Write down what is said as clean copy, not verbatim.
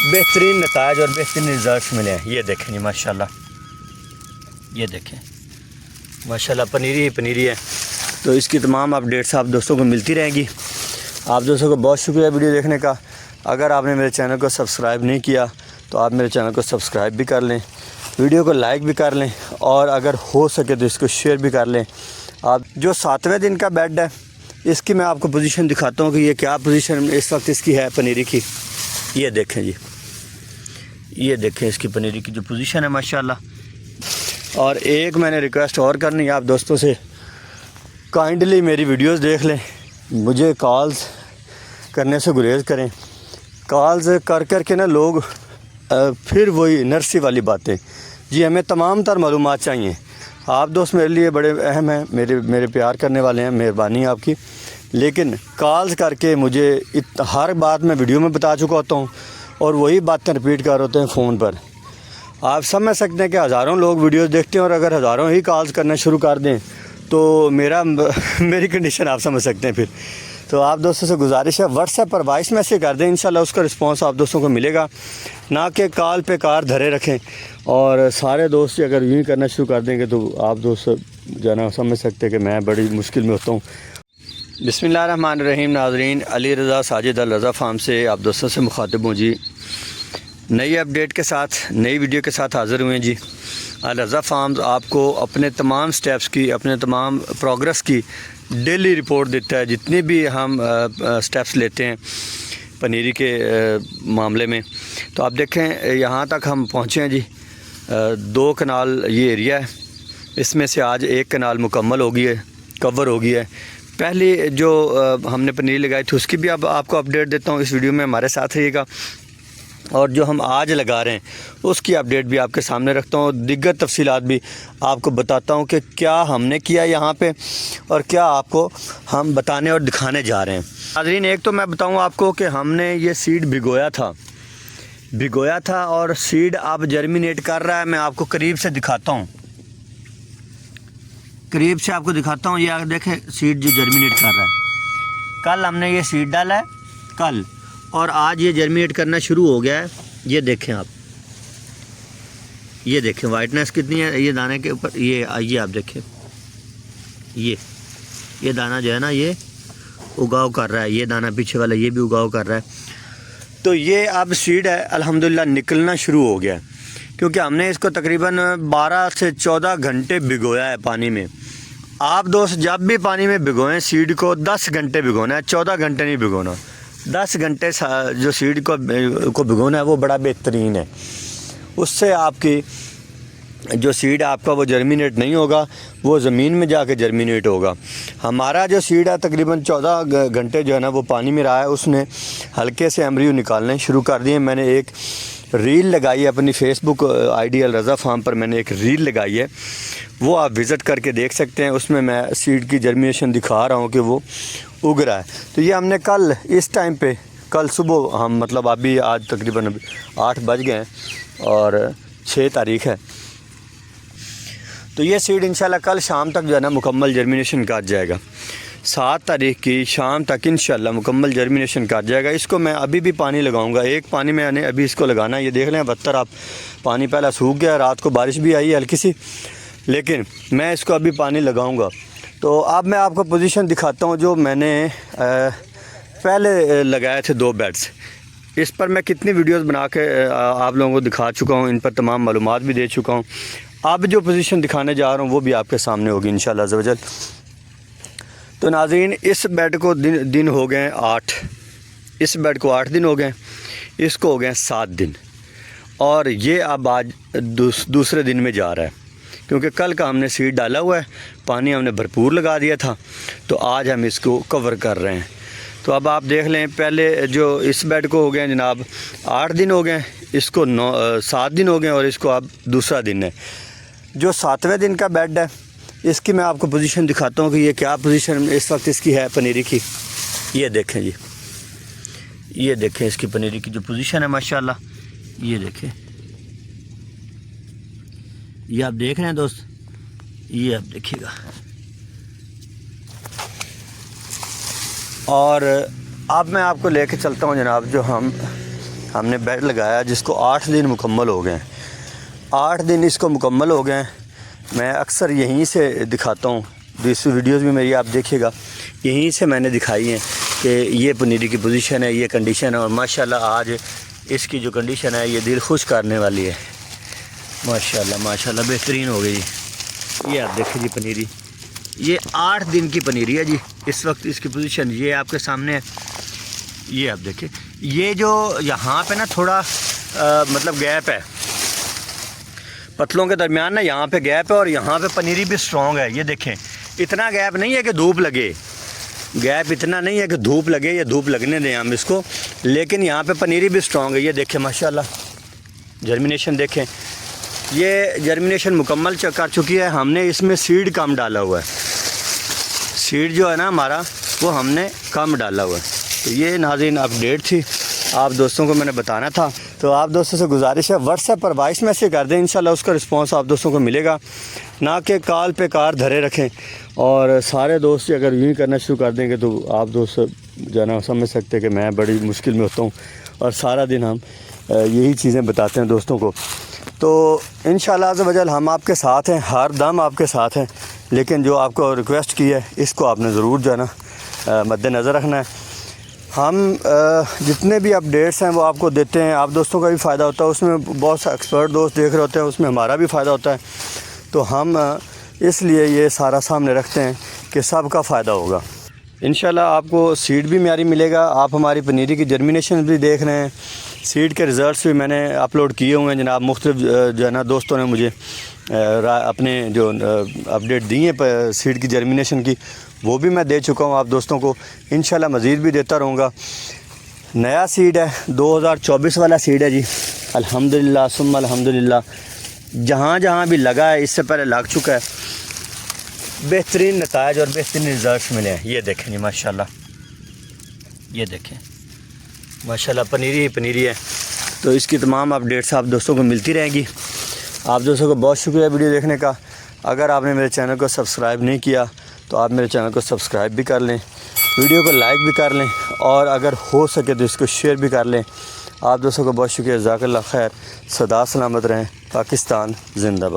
बेहतरीन नताज और बेहतरीन रिज़ल्ट मिले हैं। ये देखें जी माशाल्लाह, ये देखें माशाल्लाह पनीरी पनीरी है। तो इसकी तमाम अपडेट्स आप दोस्तों को मिलती रहेंगी। आप दोस्तों को बहुत शुक्रिया वीडियो देखने का। अगर आपने मेरे चैनल को सब्सक्राइब नहीं किया तो आप मेरे चैनल को सब्सक्राइब भी कर लें, वीडियो को लाइक भी कर लें और अगर हो सके तो इसको शेयर भी कर लें। आप जो 7वें दिन का बेड है इसकी मैं आपको पोजीशन दिखाता हूँ कि ये क्या पोजीशन इस वक्त इसकी है पनीरी की। ये देखें जी, ये देखें इसकी पनीरी की जो पोजीशन है माशाल्लाह। और एक मैंने रिक्वेस्ट और करनी है आप दोस्तों से, काइंडली मेरी वीडियोस देख लें, मुझे कॉल्स करने से गुरेज करें। कॉल्स कर कर के ना लोग फिर वही नर्सरी वाली बातें, जी हमें तमाम तर मालूमात चाहिए। आप दोस्त मेरे लिए बड़े अहम हैं, मेरे प्यार करने वाले हैं, मेहरबानी है आपकी। लेकिन कॉल्स करके मुझे हर बात मैं वीडियो में बता चुका होता हूँ और वही बातें रिपीट कर होते हैं फ़ोन पर। आप समझ सकते हैं कि हज़ारों लोग वीडियोस देखते हैं और अगर हज़ारों ही कॉल्स करना शुरू कर दें तो मेरी कंडीशन आप समझ सकते हैं फिर। तो आप दोस्तों से गुजारिश है व्हाट्सएप पर वॉइस मैसेज कर दें, इंशाल्लाह उसका रिस्पांस आप दोस्तों को मिलेगा। ना कि कॉल पे कार धरे रखें और सारे दोस्त अगर यूँ ही करना शुरू कर देंगे तो आप दोस्त जो है ना समझ सकते हैं कि मैं बड़ी मुश्किल में होता हूँ। बिस्मिल्लाहिर्रहमानिर्रहीम। नाज़रीन, अली रज़ा साजिद अल रज़ा फार्म से आप दोस्तों से मुखातिब हूँ जी। नई अपडेट के साथ, नई वीडियो के साथ हाज़िर हुए जी। अल रज़ा फार्म्स आपको अपने तमाम स्टेप्स की, अपने तमाम प्रोग्रेस की डेली रिपोर्ट देता है। जितनी भी हम स्टेप्स लेते हैं पनीरी के मामले में, तो आप देखें यहाँ तक हम पहुँचे हैं जी। 2 कनाल ये एरिया है, इसमें से आज 1 कनाल मुकम्मल हो गई है, कवर हो गई है। पहले जो हमने पनीरी लगाई थी उसकी भी अब आपको अपडेट देता हूँ। इस वीडियो में हमारे साथ रहिएगा। और जो हम आज लगा रहे हैं उसकी अपडेट भी आपके सामने रखता हूँ, दिग्गर तफसीलात भी आपको बताता हूँ कि क्या हमने किया यहाँ पे और क्या आपको हम बताने और दिखाने जा रहे हैं। नाज़रीन, एक तो मैं बताऊँ आपको कि हमने ये सीड भिगोया था और सीड अब जर्मिनेट कर रहा है। मैं आपको करीब से दिखाता हूँ, करीब से आपको दिखाता हूँ। ये आगे देखें सीड जो जर्मिनेट कर रहा है। कल हमने ये सीड डाला है, कल, और आज ये जर्मिनेट करना शुरू हो गया है। ये देखें आप, ये देखें वाइटनेस कितनी है ये दाने के ऊपर। ये आप देखें, ये दाना जो है ना ये उगाव कर रहा है, ये दाना पीछे वाला ये भी उगाव कर रहा है। तो ये अब सीड है अल्हम्दुलिल्लाह निकलना शुरू हो गया है, क्योंकि हमने इसको तकरीबन 12 से 14 घंटे भिगोया है पानी में। आप दोस्त जब भी पानी में भिगोएं सीड को 10 घंटे भिगोना है, 14 घंटे नहीं भिगोना। 10 घंटे जो सीड को भिगोना है वो बड़ा बेहतरीन है। उससे आपकी जो सीड आपका वो जर्मिनेट नहीं होगा, वो ज़मीन में जाके जर्मिनेट होगा। हमारा जो सीड है तकरीबन 14 घंटे जो है ना वो पानी में रहा है, उसने हल्के से एम्ब्रियो निकालने शुरू कर दिए। मैंने एक रील लगाई है अपनी फेसबुक आईडी अल रज़ा फार्म पर, मैंने एक रील लगाई है, वो आप विज़िट करके देख सकते हैं। उसमें मैं सीड की जर्मिनेशन दिखा रहा हूँ कि वो उग रहा है। तो ये हमने कल इस टाइम पे, कल सुबह हम मतलब अभी आज तकरीबन 8 बज गए हैं और 6 तारीख़ है। तो ये सीड इंशाल्लाह कल शाम तक जो है ना मुकम्मल जर्मिनेशन कर जाएगा। 7 तारीख़ की शाम तक इंशाल्लाह मुकम्मल जर्मिनेशन कर जाएगा। इसको मैं अभी भी पानी लगाऊंगा, एक पानी में मैंने अभी इसको लगाना है। ये देख लें 72 आप पानी पहला सूख गया, रात को बारिश भी आई है हल्की सी, लेकिन मैं इसको अभी पानी लगाऊंगा। तो अब मैं आपको पोजीशन दिखाता हूँ जो मैंने पहले लगाए थे 2 बेड्स। इस पर मैं कितनी वीडियोस बना के आप लोगों को दिखा चुका हूँ, इन पर तमाम मालूमात भी दे चुका हूँ। अब जो पोजीशन दिखाने जा रहा हूँ वो भी आपके सामने होगी इंशाल्लाह अज़्ज़ा वजल। तो नाज़रीन, इस बेड को दिन हो गए 8, इस बेड को 8 दिन हो गए, इसको हो गए 7 दिन, और ये अब आज दूसरे दिन में जा रहा है, क्योंकि कल का हमने सीड डाला हुआ है, पानी हमने भरपूर लगा दिया था, तो आज हम इसको कवर कर रहे हैं। तो अब आप देख लें, पहले जो इस बेड को हो गए जनाब 8 दिन हो गए, इसको 7 दिन हो गए और इसको अब दूसरा दिन है। जो 7वें दिन का बेड है इसकी मैं आपको पोजीशन दिखाता हूँ कि ये क्या पोजीशन इस वक्त इसकी है पनीरी की। ये देखें जी, ये देखें इसकी पनीरी की जो पोजीशन है माशाल्लाह। ये देखें, ये आप देख रहे हैं दोस्त, ये आप देखिएगा। और अब मैं आपको लेके चलता हूँ जनाब, जो हमने बेड लगाया जिसको 8 दिन मुकम्मल हो गए। 8 दिन इसको मुकम्मल हो गए। मैं अक्सर यहीं से दिखाता हूँ, दूसरी वीडियोस भी मेरी आप देखिएगा, यहीं से मैंने दिखाई हैं कि ये पनीरी की पोजीशन है, ये कंडीशन है। और माशाल्लाह आज इसकी जो कंडीशन है ये दिल खुश करने वाली है। माशाल्लाह माशाल्लाह बेहतरीन हो गई। ये आप देखिए जी पनीरी, ये 8 दिन की पनीरी है जी। इस वक्त इसकी पोजीशन ये आपके सामने है। ये आप देखिए, ये जो यहाँ पे ना थोड़ा मतलब गैप है, पतलों के दरमियान ना यहाँ पे गैप है और यहाँ पे पनीरी भी स्ट्रॉन्ग है। ये देखें, इतना गैप नहीं है कि धूप लगे, गैप इतना नहीं है कि धूप लगे, ये धूप लगने दें हम इसको, लेकिन यहाँ पे पनीरी भी स्ट्रॉन्ग है। ये देखें माशाल्लाह, जर्मिनेशन देखें, ये जर्मिनेशन मुकम्मल कर चुकी है। हमने इसमें सीड कम डाला हुआ है, सीड जो है ना हमारा वो हमने कम डाला हुआ है। तो ये नाज़रीन अपडेट थी, आप दोस्तों को मैंने बताना था। तो आप दोस्तों से गुजारिश है व्हाट्सएप पर वॉइस मैसेज कर दें, इंशाल्लाह उसका रिस्पांस आप दोस्तों को मिलेगा, ना कि कॉल पे कार धरे रखें। और सारे दोस्त अगर यूँ ही करना शुरू कर देंगे तो आप दोस्त जो है ना समझ सकते हैं कि मैं बड़ी मुश्किल में होता हूँ और सारा दिन हम यही चीज़ें बताते हैं दोस्तों को। तो इंशाल्लाह अज़्ज़ वजल हम आपके साथ हैं, हर दम आपके साथ हैं। लेकिन जो आपको रिक्वेस्ट की है इसको आपने ज़रूर जो है ना मद्देनज़र रखना है। हम जितने भी अपडेट्स हैं वो आपको देते हैं, आप दोस्तों का भी फ़ायदा होता है, उसमें बहुत से एक्सपर्ट दोस्त देख रहे होते हैं, उसमें हमारा भी फ़ायदा होता है। तो हम इसलिए ये सारा सामने रखते हैं कि सबका फ़ायदा होगा। इंशाल्लाह आपको सीड भी म्यारी मिलेगा। आप हमारी पनीरी की जर्मिनेशन भी देख रहे हैं, सीड के रिज़ल्ट्स भी मैंने अपलोड किए हुए हैं जनाब। मुख्तलिफ जो है ना दोस्तों ने मुझे अपने जो अपडेट दी हैं सीड की जर्मिनेशन की, वो भी मैं दे चुका हूँ आप दोस्तों को। इंशाल्लाह मज़ीद भी देता रहूँगा। नया सीड है, 2024 वाला सीड है जी। अल्हम्दुलिल्लाह सुम्मा अल्हम्दुलिल्लाह, जहाँ जहाँ भी लगा है, इससे पहले लग चुका है, बेहतरीन नतायज और बेहतरीन रिज़ल्ट मिले हैं। ये देखें जी माशाल्लाह, ये देखें माशाल्लाह पनीरी ही पनीरी है। तो इसकी तमाम अपडेट्स आप दोस्तों को मिलती रहेंगी। आप दोस्तों को बहुत शुक्रिया वीडियो देखने का। अगर आपने मेरे चैनल को सब्सक्राइब नहीं किया तो आप मेरे चैनल को सब्सक्राइब भी कर लें, वीडियो को लाइक भी कर लें और अगर हो सके तो इसको शेयर भी कर लें। आप दोस्तों को बहुत शुक्रिया, जज़ाकल्लाह खैर। सदा सलामत रहें। पाकिस्तान जिंदाबाद।